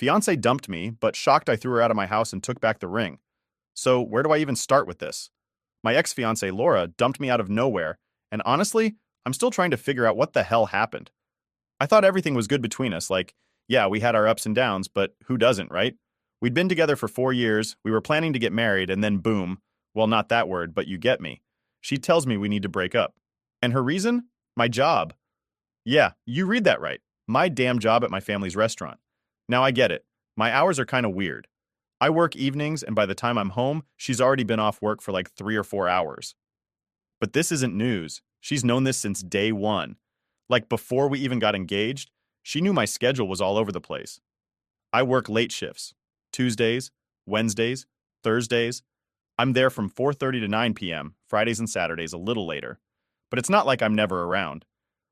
Fiance dumped me, but shocked I threw her out of my house and took back the ring. So, where do I even start with this? My ex-fiance Laura dumped me out of nowhere, and honestly, I'm still trying to figure out what the hell happened. I thought everything was good between us, like, yeah, we had our ups and downs, but who doesn't, right? We'd been together for 4 years, we were planning to get married, and then boom, well, not that word, but you get me. She tells me we need to break up. And her reason? My job. Yeah, you read that right. My damn job at my family's restaurant. Now I get it. My hours are kind of weird. I work evenings, and by the time I'm home, she's already been off work for like 3 or 4 hours. But this isn't news. She's known this since day one. Like before we even got engaged, she knew my schedule was all over the place. I work late shifts. Tuesdays, Wednesdays, Thursdays. I'm there from 4:30 to 9 p.m., Fridays and Saturdays a little later. But it's not like I'm never around.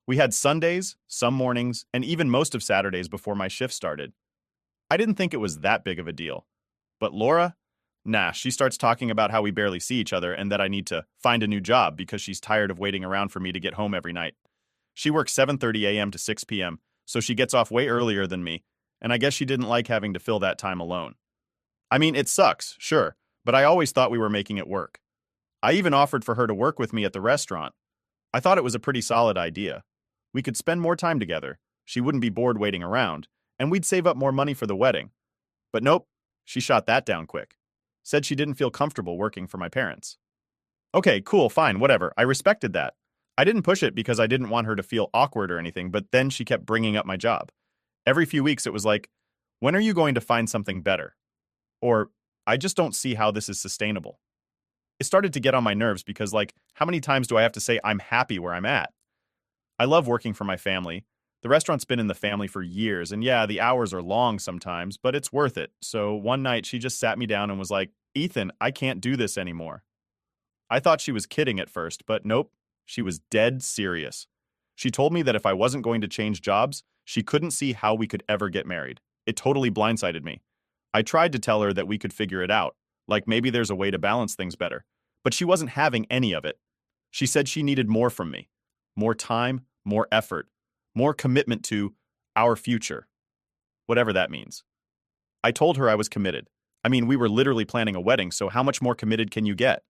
We had Sundays, some mornings, and even most of Saturdays before my shift started. I didn't think it was that big of a deal. But Laura? Nah, she starts talking about how we barely see each other and that I need to find a new job because she's tired of waiting around for me to get home every night. She works 7:30 a.m. to 6 p.m., so she gets off way earlier than me, and I guess she didn't like having to fill that time alone. I mean, it sucks, sure, but I always thought we were making it work. I even offered for her to work with me at the restaurant. I thought it was a pretty solid idea. We could spend more time together, she wouldn't be bored waiting around, and we'd save up more money for the wedding. But nope, she shot that down quick. Said she didn't feel comfortable working for my parents. Okay, cool, fine, whatever. I respected that. I didn't push it because I didn't want her to feel awkward or anything, but then she kept bringing up my job. Every few weeks it was like, when are you going to find something better? Or, I just don't see how this is sustainable. It started to get on my nerves because, like, how many times do I have to say I'm happy where I'm at? I love working for my family. The restaurant's been in the family for years, and yeah, the hours are long sometimes, but it's worth it. So one night she just sat me down and was like, Ethan, I can't do this anymore. I thought she was kidding at first, but nope, she was dead serious. She told me that if I wasn't going to change jobs, she couldn't see how we could ever get married. It totally blindsided me. I tried to tell her that we could figure it out, like maybe there's a way to balance things better, but she wasn't having any of it. She said she needed more from me. More time, more effort, more commitment to our future, whatever that means. I told her I was committed. I mean, we were literally planning a wedding, so how much more committed can you get?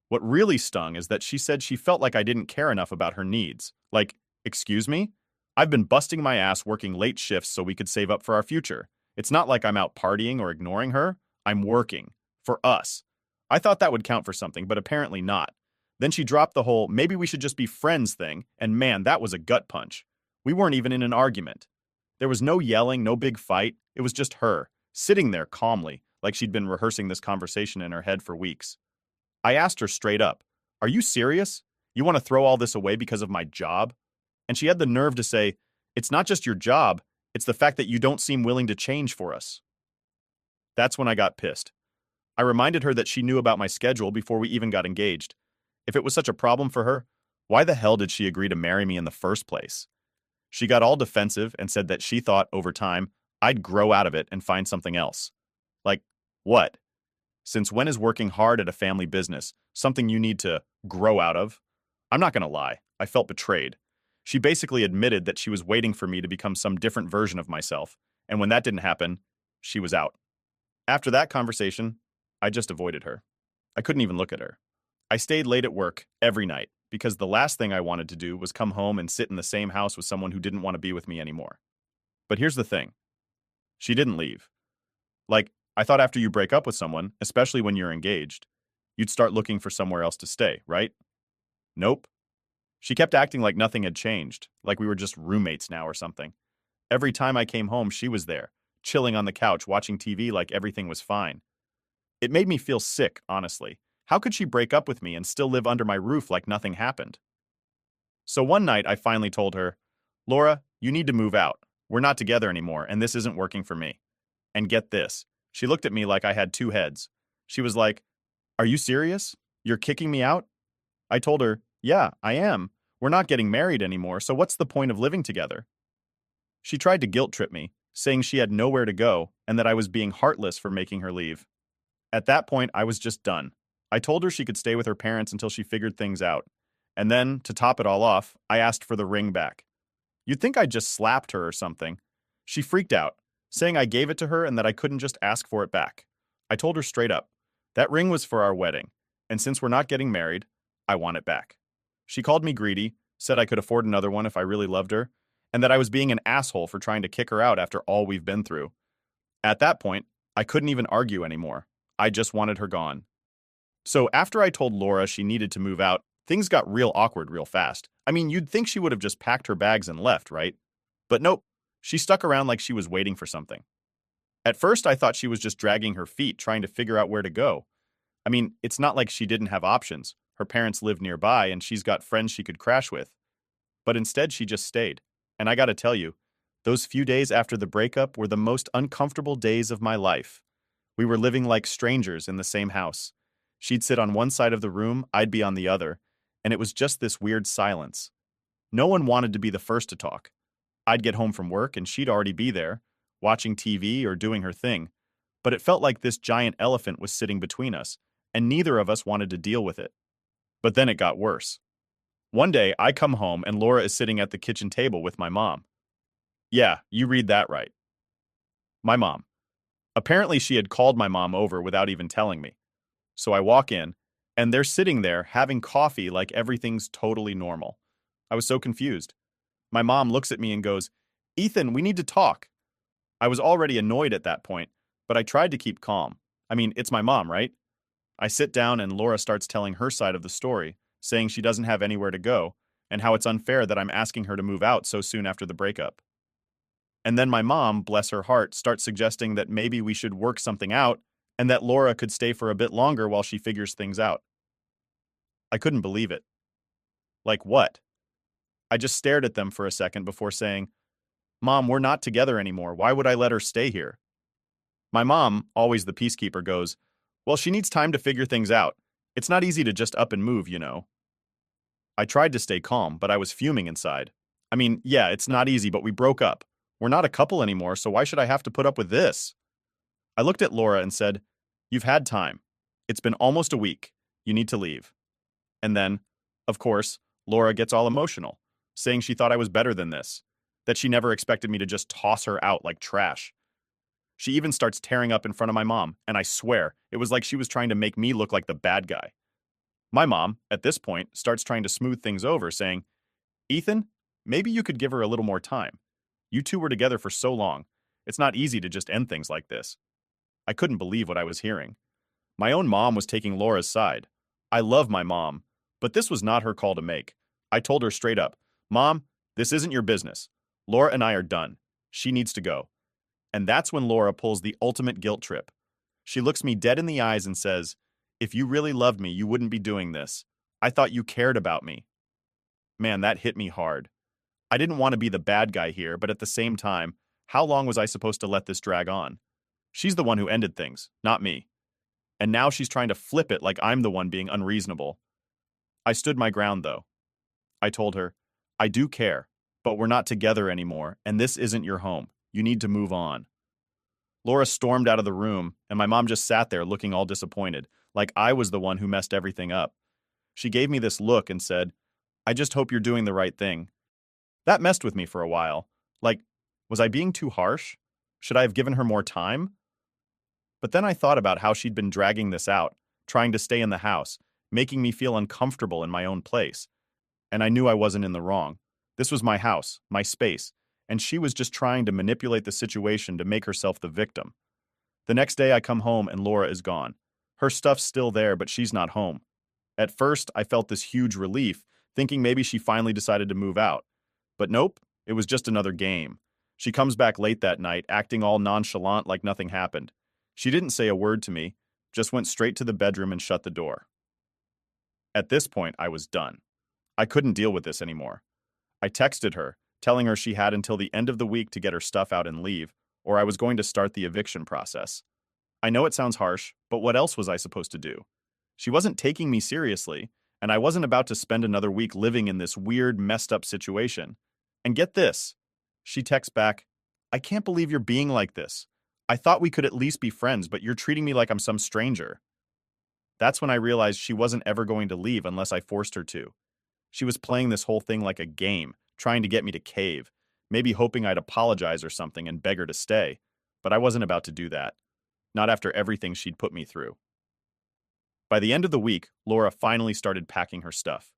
What really stung is that she said she felt like I didn't care enough about her needs. Like, excuse me? I've been busting my ass working late shifts so we could save up for our future. It's not like I'm out partying or ignoring her. I'm working. For us. I thought that would count for something, but apparently not. Then she dropped the whole maybe we should just be friends thing, and man, that was a gut punch. We weren't even in an argument. There was no yelling, no big fight. It was just her, sitting there calmly, like she'd been rehearsing this conversation in her head for weeks. I asked her straight up, are you serious? You want to throw all this away because of my job? And she had the nerve to say, it's not just your job, it's the fact that you don't seem willing to change for us. That's when I got pissed. I reminded her that she knew about my schedule before we even got engaged. If it was such a problem for her, why the hell did she agree to marry me in the first place? She got all defensive and said that she thought, over time, I'd grow out of it and find something else. Like, what? Since when is working hard at a family business something you need to grow out of? I'm not gonna lie, I felt betrayed. She basically admitted that she was waiting for me to become some different version of myself, and when that didn't happen, she was out. After that conversation, I just avoided her. I couldn't even look at her. I stayed late at work every night because the last thing I wanted to do was come home and sit in the same house with someone who didn't want to be with me anymore. But here's the thing. She didn't leave. Like, I thought after you break up with someone, especially when you're engaged, you'd start looking for somewhere else to stay, right? Nope. She kept acting like nothing had changed, like we were just roommates now or something. Every time I came home, she was there, chilling on the couch, watching TV like everything was fine. It made me feel sick, honestly. How could she break up with me and still live under my roof like nothing happened? So one night, I finally told her, Laura, you need to move out. We're not together anymore, and this isn't working for me. And get this. She looked at me like I had two heads. She was like, are you serious? You're kicking me out? I told her, yeah, I am. We're not getting married anymore, so what's the point of living together? She tried to guilt trip me, saying she had nowhere to go and that I was being heartless for making her leave. At that point, I was just done. I told her she could stay with her parents until she figured things out. And then, to top it all off, I asked for the ring back. You'd think I just slapped her or something. She freaked out, saying I gave it to her and that I couldn't just ask for it back. I told her straight up, that ring was for our wedding, and since we're not getting married, I want it back. She called me greedy, said I could afford another one if I really loved her, and that I was being an asshole for trying to kick her out after all we've been through. At that point, I couldn't even argue anymore. I just wanted her gone. So after I told Laura she needed to move out, things got real awkward real fast. I mean, you'd think she would have just packed her bags and left, right? But nope, she stuck around like she was waiting for something. At first, I thought she was just dragging her feet, trying to figure out where to go. I mean, it's not like she didn't have options. Her parents live nearby, and she's got friends she could crash with. But instead, she just stayed. And I gotta tell you, those few days after the breakup were the most uncomfortable days of my life. We were living like strangers in the same house. She'd sit on one side of the room, I'd be on the other, and it was just this weird silence. No one wanted to be the first to talk. I'd get home from work and she'd already be there, watching TV or doing her thing. But it felt like this giant elephant was sitting between us, and neither of us wanted to deal with it. But then it got worse. One day, I come home and Laura is sitting at the kitchen table with my mom. Yeah, you read that right. My mom. Apparently, she had called my mom over without even telling me. So I walk in, and they're sitting there having coffee like everything's totally normal. I was so confused. My mom looks at me and goes, "Ethan, we need to talk." I was already annoyed at that point, but I tried to keep calm. I mean, it's my mom, right? I sit down and Laura starts telling her side of the story, saying she doesn't have anywhere to go, and how it's unfair that I'm asking her to move out so soon after the breakup. And then my mom, bless her heart, starts suggesting that maybe we should work something out and that Laura could stay for a bit longer while she figures things out. I couldn't believe it. Like what? I just stared at them for a second before saying, "Mom, we're not together anymore. Why would I let her stay here?" My mom, always the peacekeeper, goes, "Well, she needs time to figure things out. It's not easy to just up and move, you know." I tried to stay calm, but I was fuming inside. I mean, yeah, it's not easy, but we broke up. We're not a couple anymore, so why should I have to put up with this? I looked at Laura and said, "You've had time. It's been almost a week. You need to leave." And then, of course, Laura gets all emotional, saying she thought I was better than this, that she never expected me to just toss her out like trash. She even starts tearing up in front of my mom, and I swear, it was like she was trying to make me look like the bad guy. My mom, at this point, starts trying to smooth things over, saying, "Ethan, maybe you could give her a little more time. You two were together for so long. It's not easy to just end things like this." I couldn't believe what I was hearing. My own mom was taking Laura's side. I love my mom, but this was not her call to make. I told her straight up, "Mom, this isn't your business. Laura and I are done. She needs to go." And that's when Laura pulls the ultimate guilt trip. She looks me dead in the eyes and says, "If you really loved me, you wouldn't be doing this. I thought you cared about me." Man, that hit me hard. I didn't want to be the bad guy here, but at the same time, how long was I supposed to let this drag on? She's the one who ended things, not me. And now she's trying to flip it like I'm the one being unreasonable. I stood my ground, though. I told her, "I do care, but we're not together anymore, and this isn't your home. You need to move on." Laura stormed out of the room, and my mom just sat there looking all disappointed, like I was the one who messed everything up. She gave me this look and said, "I just hope you're doing the right thing." That messed with me for a while. Like, was I being too harsh? Should I have given her more time? But then I thought about how she'd been dragging this out, trying to stay in the house, making me feel uncomfortable in my own place. And I knew I wasn't in the wrong. This was my house, my space, and she was just trying to manipulate the situation to make herself the victim. The next day I come home and Laura is gone. Her stuff's still there, but she's not home. At first, I felt this huge relief, thinking maybe she finally decided to move out. But nope, it was just another game. She comes back late that night, acting all nonchalant like nothing happened. She didn't say a word to me, just went straight to the bedroom and shut the door. At this point, I was done. I couldn't deal with this anymore. I texted her, telling her she had until the end of the week to get her stuff out and leave, or I was going to start the eviction process. I know it sounds harsh, but what else was I supposed to do? She wasn't taking me seriously, and I wasn't about to spend another week living in this weird, messed up situation. And get this. She texts back, "I can't believe you're being like this. I thought we could at least be friends, but you're treating me like I'm some stranger." That's when I realized she wasn't ever going to leave unless I forced her to. She was playing this whole thing like a game, trying to get me to cave, maybe hoping I'd apologize or something and beg her to stay. but I wasn't about to do that. Not after everything she'd put me through. By the end of the week, Laura finally started packing her stuff.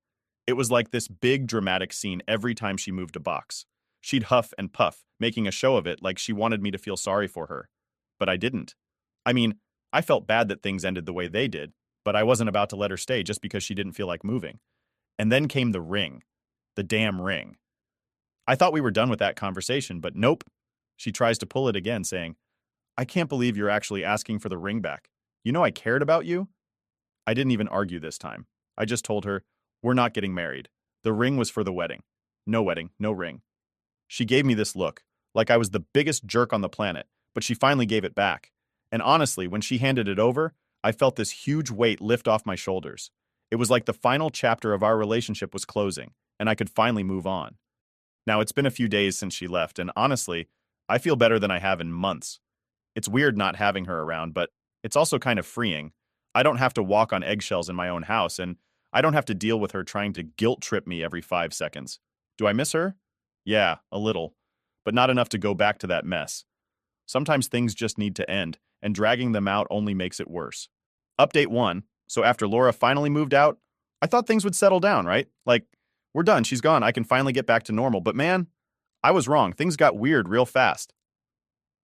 It was like this big dramatic scene every time she moved a box. She'd huff and puff, making a show of it like she wanted me to feel sorry for her. But I didn't. I mean, I felt bad that things ended the way they did, but I wasn't about to let her stay just because she didn't feel like moving. And then came the ring. The damn ring. I thought we were done with that conversation, but nope. She tries to pull it again, saying, "I can't believe you're actually asking for the ring back. You know I cared about you?" I didn't even argue this time. I just told her, "We're not getting married. The ring was for the wedding. No wedding, no ring." She gave me this look, like I was the biggest jerk on the planet, but she finally gave it back. And honestly, when she handed it over, I felt this huge weight lift off my shoulders. It was like the final chapter of our relationship was closing, and I could finally move on. Now, it's been a few days since she left, and honestly, I feel better than I have in months. It's weird not having her around, but it's also kind of freeing. I don't have to walk on eggshells in my own house, and I don't have to deal with her trying to guilt trip me every 5 seconds. Do I miss her? Yeah, a little, but not enough to go back to that mess. Sometimes things just need to end, and dragging them out only makes it worse. Update 1. So after Laura finally moved out, I thought things would settle down, right? Like, we're done, she's gone, I can finally get back to normal. But man, I was wrong. Things got weird real fast.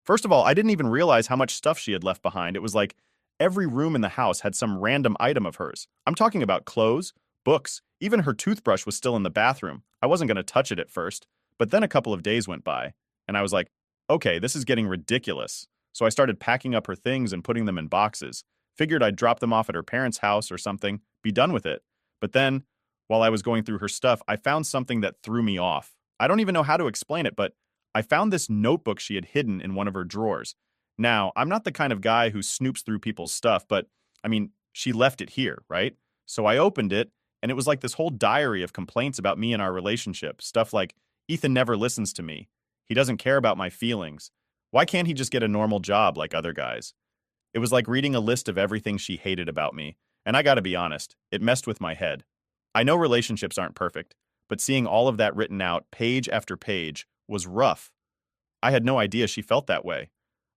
First of all, I didn't even realize how much stuff she had left behind. It was like every room in the house had some random item of hers. I'm talking about clothes, books, even her toothbrush was still in the bathroom. I wasn't going to touch it at first, but then a couple of days went by, and I was like, okay, this is getting ridiculous. So I started packing up her things and putting them in boxes. Figured I'd drop them off at her parents' house or something, be done with it. But then, while I was going through her stuff, I found something that threw me off. I don't even know how to explain it, but I found this notebook she had hidden in one of her drawers. Now, I'm not the kind of guy who snoops through people's stuff, but, I mean, she left it here, right? So I opened it, and it was like this whole diary of complaints about me and our relationship. Stuff like, Ethan never listens to me. He doesn't care about my feelings. Why can't he just get a normal job like other guys? It was like reading a list of everything she hated about me, and I gotta be honest, it messed with my head. I know relationships aren't perfect, but seeing all of that written out, page after page, was rough. I had no idea she felt that way.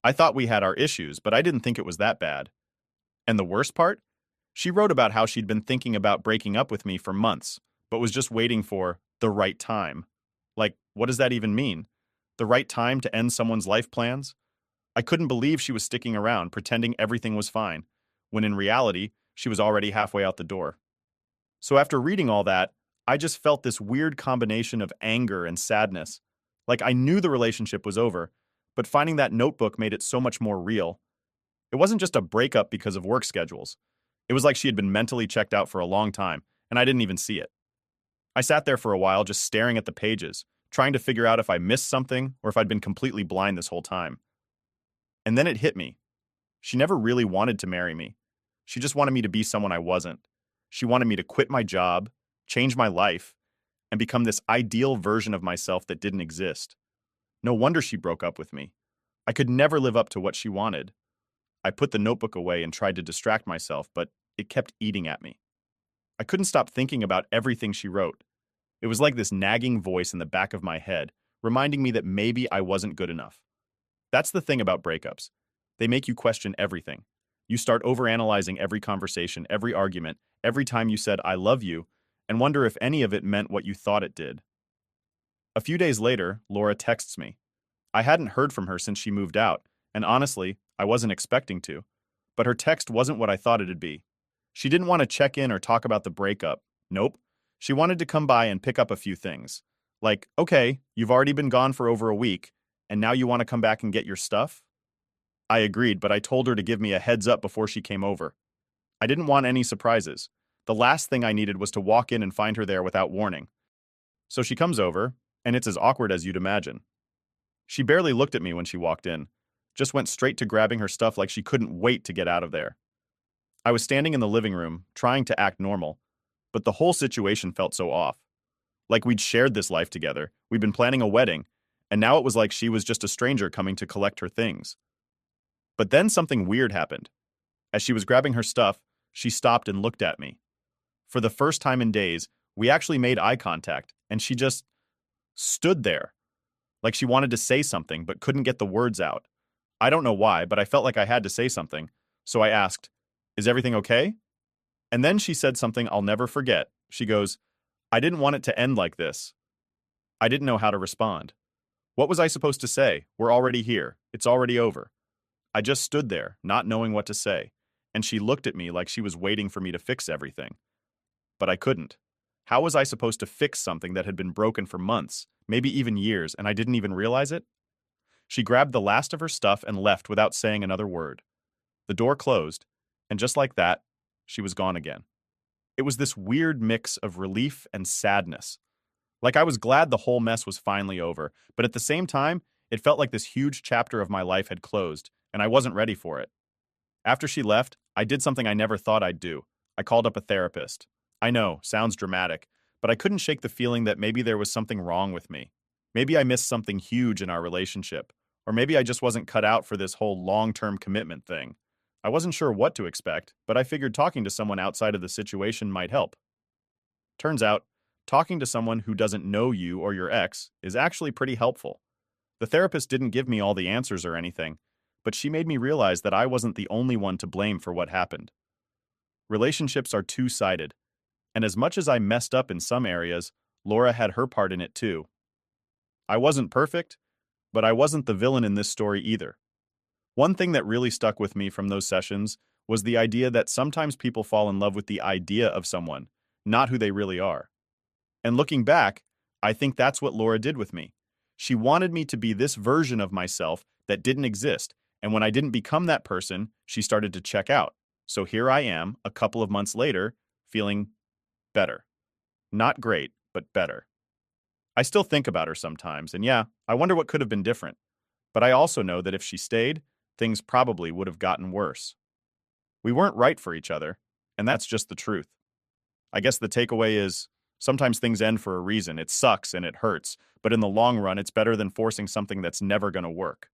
I thought we had our issues, but I didn't think it was that bad. And the worst part? She wrote about how she'd been thinking about breaking up with me for months, but was just waiting for the right time. Like, what does that even mean? The right time to end someone's life plans? I couldn't believe she was sticking around, pretending everything was fine, when in reality, she was already halfway out the door. So after reading all that, I just felt this weird combination of anger and sadness. Like I knew the relationship was over, but finding that notebook made it so much more real. It wasn't just a breakup because of work schedules. It was like she had been mentally checked out for a long time, and I didn't even see it. I sat there for a while just staring at the pages, trying to figure out if I missed something or if I'd been completely blind this whole time. And then it hit me. She never really wanted to marry me. She just wanted me to be someone I wasn't. She wanted me to quit my job, change my life, and become this ideal version of myself that didn't exist. No wonder she broke up with me. I could never live up to what she wanted. I put the notebook away and tried to distract myself, but it kept eating at me. I couldn't stop thinking about everything she wrote. It was like this nagging voice in the back of my head, reminding me that maybe I wasn't good enough. That's the thing about breakups. They make you question everything. You start overanalyzing every conversation, every argument, every time you said, "I love you," and wonder if any of it meant what you thought it did. A few days later, Laura texts me. I hadn't heard from her since she moved out, and honestly, I wasn't expecting to. But her text wasn't what I thought it'd be. She didn't want to check in or talk about the breakup. Nope. She wanted to come by and pick up a few things. Like, okay, you've already been gone for over a week, and now you want to come back and get your stuff? I agreed, but I told her to give me a heads up before she came over. I didn't want any surprises. The last thing I needed was to walk in and find her there without warning. So she comes over, and it's as awkward as you'd imagine. She barely looked at me when she walked in, just went straight to grabbing her stuff like she couldn't wait to get out of there. I was standing in the living room, trying to act normal, but the whole situation felt so off. Like we'd shared this life together, we'd been planning a wedding, and now it was like she was just a stranger coming to collect her things. But then something weird happened. As she was grabbing her stuff, she stopped and looked at me. For the first time in days, we actually made eye contact, and she just stood there, like she wanted to say something but couldn't get the words out. I don't know why, but I felt like I had to say something. So I asked, "Is everything okay?" And then she said something I'll never forget. She goes, "I didn't want it to end like this." I didn't know how to respond. What was I supposed to say? We're already here. It's already over. I just stood there, not knowing what to say, and she looked at me like she was waiting for me to fix everything. But I couldn't. How was I supposed to fix something that had been broken for months, maybe even years, and I didn't even realize it? She grabbed the last of her stuff and left without saying another word. The door closed, and just like that, she was gone again. It was this weird mix of relief and sadness. Like I was glad the whole mess was finally over, but at the same time, it felt like this huge chapter of my life had closed, and I wasn't ready for it. After she left, I did something I never thought I'd do. I called up a therapist. I know, sounds dramatic, but I couldn't shake the feeling that maybe there was something wrong with me. Maybe I missed something huge in our relationship, or maybe I just wasn't cut out for this whole long-term commitment thing. I wasn't sure what to expect, but I figured talking to someone outside of the situation might help. Turns out, talking to someone who doesn't know you or your ex is actually pretty helpful. The therapist didn't give me all the answers or anything, but she made me realize that I wasn't the only one to blame for what happened. Relationships are two-sided, and as much as I messed up in some areas, Laura had her part in it too. I wasn't perfect, but I wasn't the villain in this story either. One thing that really stuck with me from those sessions was the idea that sometimes people fall in love with the idea of someone, not who they really are. And looking back, I think that's what Laura did with me. She wanted me to be this version of myself that didn't exist, and when I didn't become that person, she started to check out. So here I am, a couple of months later, feeling better. Not great, but better. I still think about her sometimes, and yeah, I wonder what could have been different. But I also know that if she stayed, things probably would have gotten worse. We weren't right for each other, and that's just the truth. I guess the takeaway is sometimes things end for a reason. It sucks and it hurts, but in the long run, it's better than forcing something that's never going to work.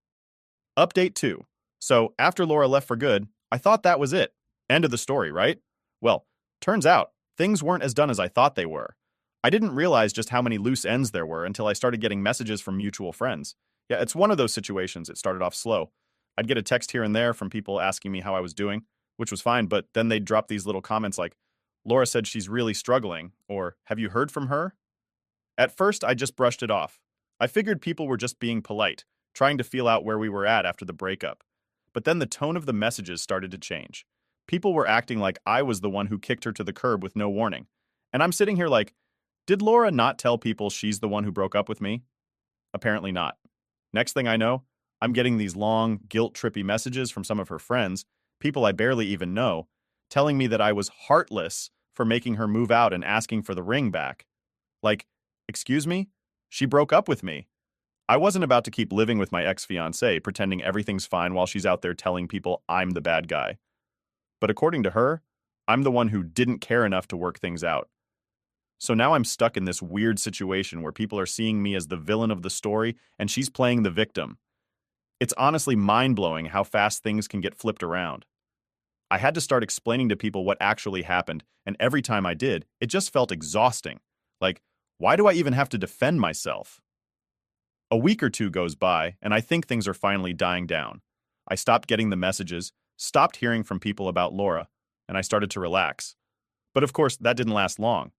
Update 2. So, after Laura left for good, I thought that was it. End of the story, right? Well, turns out, things weren't as done as I thought they were. I didn't realize just how many loose ends there were until I started getting messages from mutual friends. Yeah, it's one of those situations. It started off slow. I'd get a text here and there from people asking me how I was doing, which was fine, but then they'd drop these little comments like, "Laura said she's really struggling," or "Have you heard from her?" At first, I just brushed it off. I figured people were just being polite, trying to feel out where we were at after the breakup. But then the tone of the messages started to change. People were acting like I was the one who kicked her to the curb with no warning. And I'm sitting here like, did Laura not tell people she's the one who broke up with me? Apparently not. Next thing I know, I'm getting these long, guilt-trippy messages from some of her friends, people I barely even know, telling me that I was heartless for making her move out and asking for the ring back. Like, excuse me? She broke up with me. I wasn't about to keep living with my ex-fiancée, pretending everything's fine while she's out there telling people I'm the bad guy. But according to her, I'm the one who didn't care enough to work things out. So now I'm stuck in this weird situation where people are seeing me as the villain of the story and she's playing the victim. It's honestly mind-blowing how fast things can get flipped around. I had to start explaining to people what actually happened, and every time I did, it just felt exhausting. Like, why do I even have to defend myself? A week or two goes by, and I think things are finally dying down. I stopped getting the messages, stopped hearing from people about Laura, and I started to relax. But of course, that didn't last long.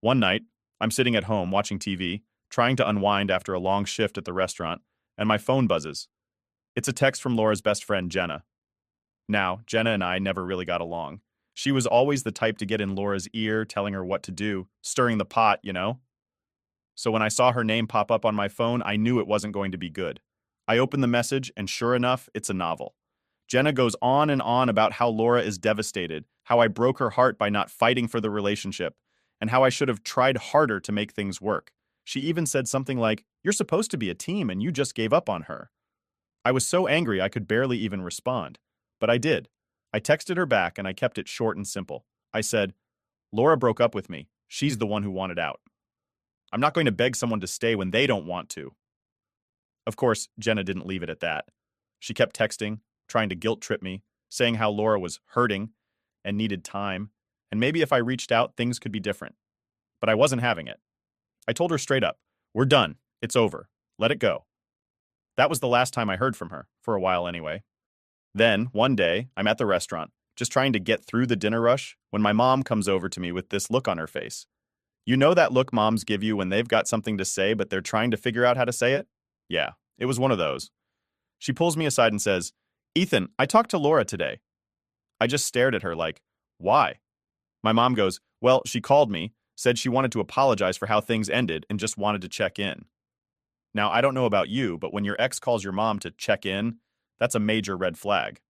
One night, I'm sitting at home watching TV, trying to unwind after a long shift at the restaurant, and my phone buzzes. It's a text from Laura's best friend, Jenna. Now, Jenna and I never really got along. She was always the type to get in Laura's ear, telling her what to do, stirring the pot, you know? So when I saw her name pop up on my phone, I knew it wasn't going to be good. I opened the message, and sure enough, it's a novel. Jenna goes on and on about how Laura is devastated, how I broke her heart by not fighting for the relationship, and how I should have tried harder to make things work. She even said something like, "You're supposed to be a team and you just gave up on her." I was so angry I could barely even respond. But I did. I texted her back and I kept it short and simple. I said, "Laura broke up with me. She's the one who wanted out. I'm not going to beg someone to stay when they don't want to." Of course, Jenna didn't leave it at that. She kept texting, trying to guilt trip me, saying how Laura was hurting and needed time, and maybe if I reached out, things could be different. But I wasn't having it. I told her straight up, "We're done. It's over. Let it go." That was the last time I heard from her, for a while anyway. Then, one day, I'm at the restaurant, just trying to get through the dinner rush, when my mom comes over to me with this look on her face. You know that look moms give you when they've got something to say, but they're trying to figure out how to say it? Yeah, it was one of those. She pulls me aside and says, "Ethan, I talked to Laura today." I just stared at her like, "Why?" My mom goes, "Well, she called me, said she wanted to apologize for how things ended and just wanted to check in." Now, I don't know about you, but when your ex calls your mom to check in, that's a major red flag.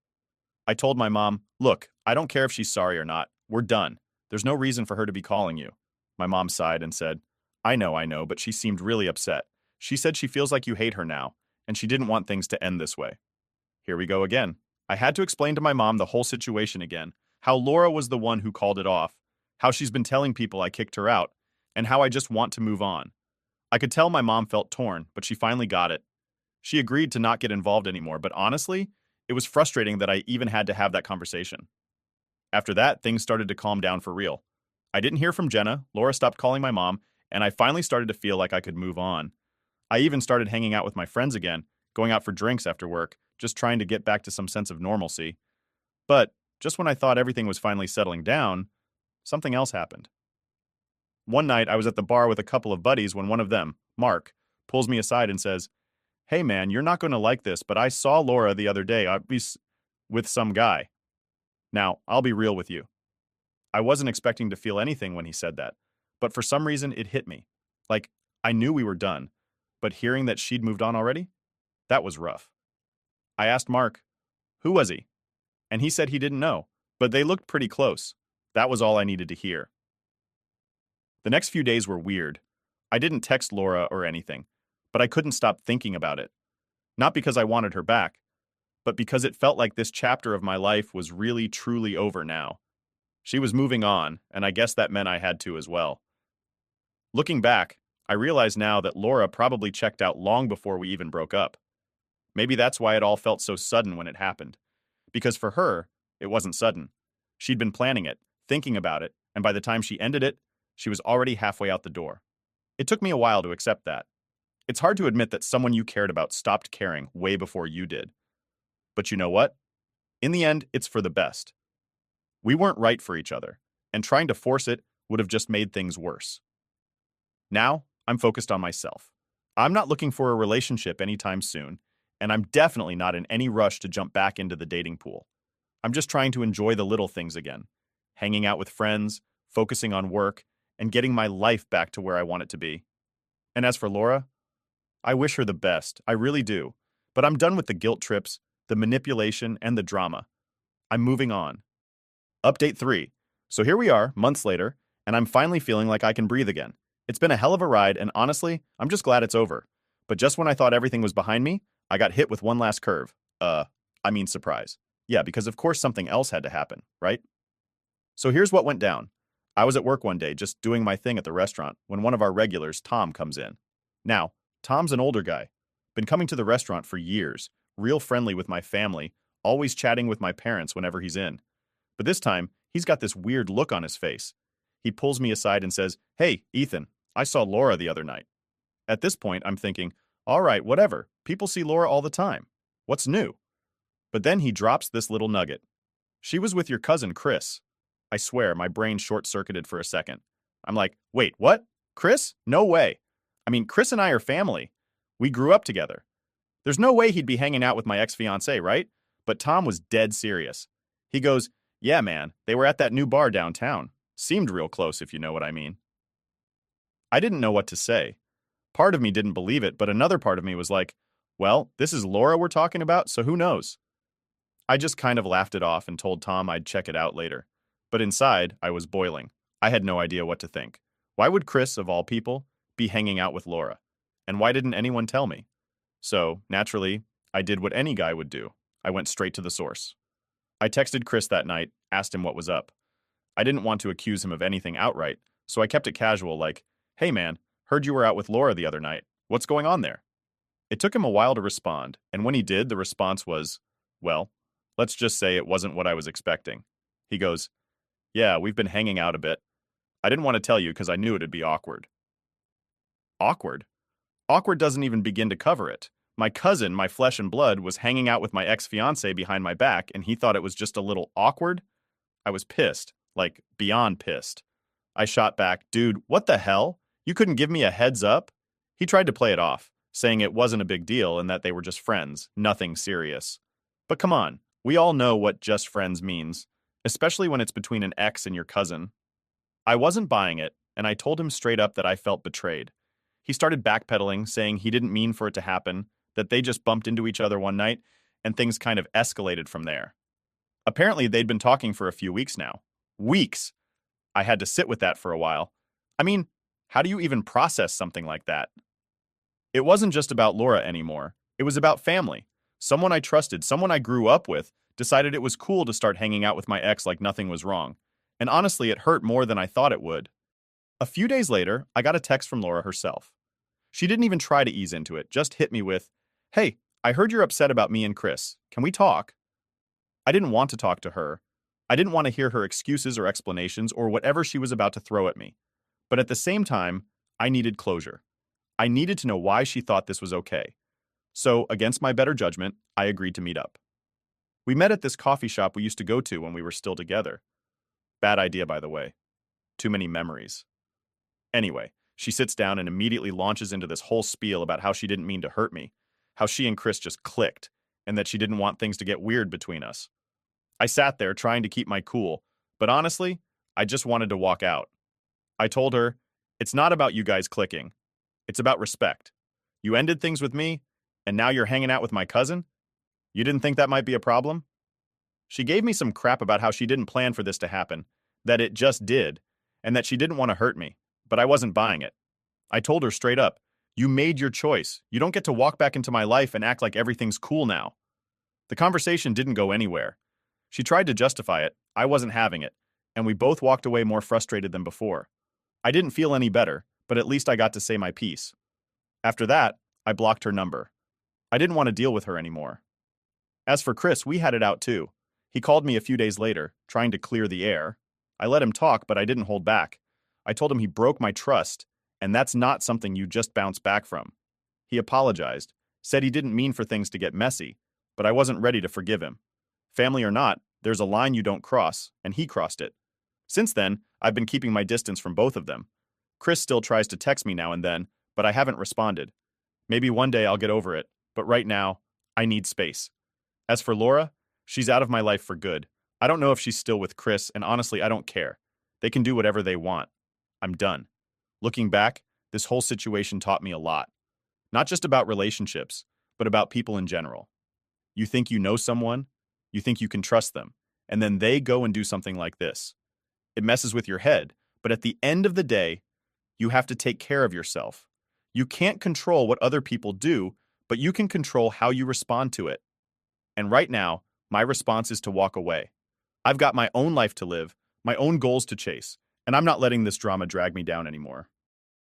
I told my mom, "Look, I don't care if she's sorry or not. We're done. There's no reason for her to be calling you." My mom sighed and said, I know, but she seemed really upset. She said she feels like you hate her now, and she didn't want things to end this way." Here we go again. I had to explain to my mom the whole situation again, how Laura was the one who called it off, how she's been telling people I kicked her out, and how I just want to move on. I could tell my mom felt torn, but she finally got it. She agreed to not get involved anymore, but honestly, it was frustrating that I even had to have that conversation. After that, things started to calm down for real. I didn't hear from Jenna, Laura stopped calling my mom, and I finally started to feel like I could move on. I even started hanging out with my friends again, going out for drinks after work, just trying to get back to some sense of normalcy. But just when I thought everything was finally settling down, something else happened. One night, I was at the bar with a couple of buddies when one of them, Mark, pulls me aside and says, "Hey man, you're not going to like this, but I saw Laura the other day with some guy." Now, I'll be real with you. I wasn't expecting to feel anything when he said that, but for some reason it hit me. Like, I knew we were done, but hearing that she'd moved on already? That was rough. I asked Mark, "Who was he?" And he said he didn't know, but they looked pretty close. That was all I needed to hear. The next few days were weird. I didn't text Laura or anything, but I couldn't stop thinking about it. Not because I wanted her back, but because it felt like this chapter of my life was really truly over now. She was moving on, and I guess that meant I had to as well. Looking back, I realize now that Laura probably checked out long before we even broke up. Maybe that's why it all felt so sudden when it happened. Because for her, it wasn't sudden. She'd been planning it, thinking about it, and by the time she ended it, she was already halfway out the door. It took me a while to accept that. It's hard to admit that someone you cared about stopped caring way before you did. But you know what? In the end, it's for the best. We weren't right for each other, and trying to force it would have just made things worse. Now, I'm focused on myself. I'm not looking for a relationship anytime soon, and I'm definitely not in any rush to jump back into the dating pool. I'm just trying to enjoy the little things again, hanging out with friends, focusing on work, and getting my life back to where I want it to be. And as for Laura, I wish her the best, I really do, but I'm done with the guilt trips, the manipulation, and the drama. I'm moving on. Update 3. So here we are, months later, and I'm finally feeling like I can breathe again. It's been a hell of a ride, and honestly, I'm just glad it's over. But just when I thought everything was behind me, I got hit with one last curve. Surprise. Yeah, because of course something else had to happen, right? So here's what went down. I was at work one day, just doing my thing at the restaurant, when one of our regulars, Tom, comes in. Now, Tom's an older guy. Been coming to the restaurant for years, real friendly with my family, always chatting with my parents whenever he's in. But this time, he's got this weird look on his face. He pulls me aside and says, "Hey, Ethan, I saw Laura the other night." At this point, I'm thinking, all right, whatever. People see Laura all the time. What's new? But then he drops this little nugget. "She was with your cousin, Chris." I swear, my brain short-circuited for a second. I'm like, wait, what? Chris? No way. I mean, Chris and I are family. We grew up together. There's no way he'd be hanging out with my ex-fiancée, right? But Tom was dead serious. He goes, "Yeah, man, they were at that new bar downtown. Seemed real close, if you know what I mean." I didn't know what to say. Part of me didn't believe it, but another part of me was like, well, this is Laura we're talking about, so who knows? I just kind of laughed it off and told Tom I'd check it out later. But inside, I was boiling. I had no idea what to think. Why would Chris, of all people, be hanging out with Laura? And why didn't anyone tell me? So, naturally, I did what any guy would do. I went straight to the source. I texted Chris that night, asked him what was up. I didn't want to accuse him of anything outright, so I kept it casual like, "Hey man, heard you were out with Laura the other night. What's going on there?" It took him a while to respond, and when he did, the response was, well, let's just say it wasn't what I was expecting. He goes, "Yeah, we've been hanging out a bit. I didn't want to tell you because I knew it'd be awkward." Awkward? Awkward doesn't even begin to cover it. My cousin, my flesh and blood, was hanging out with my ex-fiancé behind my back, and he thought it was just a little awkward. I was pissed, like beyond pissed. I shot back, "Dude, what the hell? You couldn't give me a heads up?" He tried to play it off, saying it wasn't a big deal and that they were just friends, nothing serious. But come on, we all know what just friends means, especially when it's between an ex and your cousin. I wasn't buying it, and I told him straight up that I felt betrayed. He started backpedaling, saying he didn't mean for it to happen, that they just bumped into each other one night, and things kind of escalated from there. Apparently, they'd been talking for a few weeks now. Weeks! I had to sit with that for a while. I mean, how do you even process something like that? It wasn't just about Laura anymore. It was about family. Someone I trusted, someone I grew up with, decided it was cool to start hanging out with my ex like nothing was wrong. And honestly, it hurt more than I thought it would. A few days later, I got a text from Laura herself. She didn't even try to ease into it, just hit me with, "Hey, I heard you're upset about me and Chris. Can we talk?" I didn't want to talk to her. I didn't want to hear her excuses or explanations or whatever she was about to throw at me. But at the same time, I needed closure. I needed to know why she thought this was okay. So, against my better judgment, I agreed to meet up. We met at this coffee shop we used to go to when we were still together. Bad idea, by the way. Too many memories. Anyway, she sits down and immediately launches into this whole spiel about how she didn't mean to hurt me, how she and Chris just clicked, and that she didn't want things to get weird between us. I sat there trying to keep my cool, but honestly, I just wanted to walk out. I told her, "It's not about you guys clicking. It's about respect. You ended things with me, and now you're hanging out with my cousin? You didn't think that might be a problem?" She gave me some crap about how she didn't plan for this to happen, that it just did, and that she didn't want to hurt me, but I wasn't buying it. I told her straight up, "You made your choice. You don't get to walk back into my life and act like everything's cool now." The conversation didn't go anywhere. She tried to justify it, I wasn't having it, and we both walked away more frustrated than before. I didn't feel any better, but at least I got to say my piece. After that, I blocked her number. I didn't want to deal with her anymore. As for Chris, we had it out too. He called me a few days later, trying to clear the air. I let him talk, but I didn't hold back. I told him he broke my trust, and that's not something you just bounce back from. He apologized, said he didn't mean for things to get messy, but I wasn't ready to forgive him. Family or not, there's a line you don't cross, and he crossed it. Since then, I've been keeping my distance from both of them. Chris still tries to text me now and then, but I haven't responded. Maybe one day I'll get over it, but right now, I need space. As for Laura, she's out of my life for good. I don't know if she's still with Chris, and honestly, I don't care. They can do whatever they want. I'm done. Looking back, this whole situation taught me a lot. Not just about relationships, but about people in general. You think you know someone, you think you can trust them, and then they go and do something like this. It messes with your head, but at the end of the day, you have to take care of yourself. You can't control what other people do, but you can control how you respond to it. And right now, my response is to walk away. I've got my own life to live, my own goals to chase, and I'm not letting this drama drag me down anymore.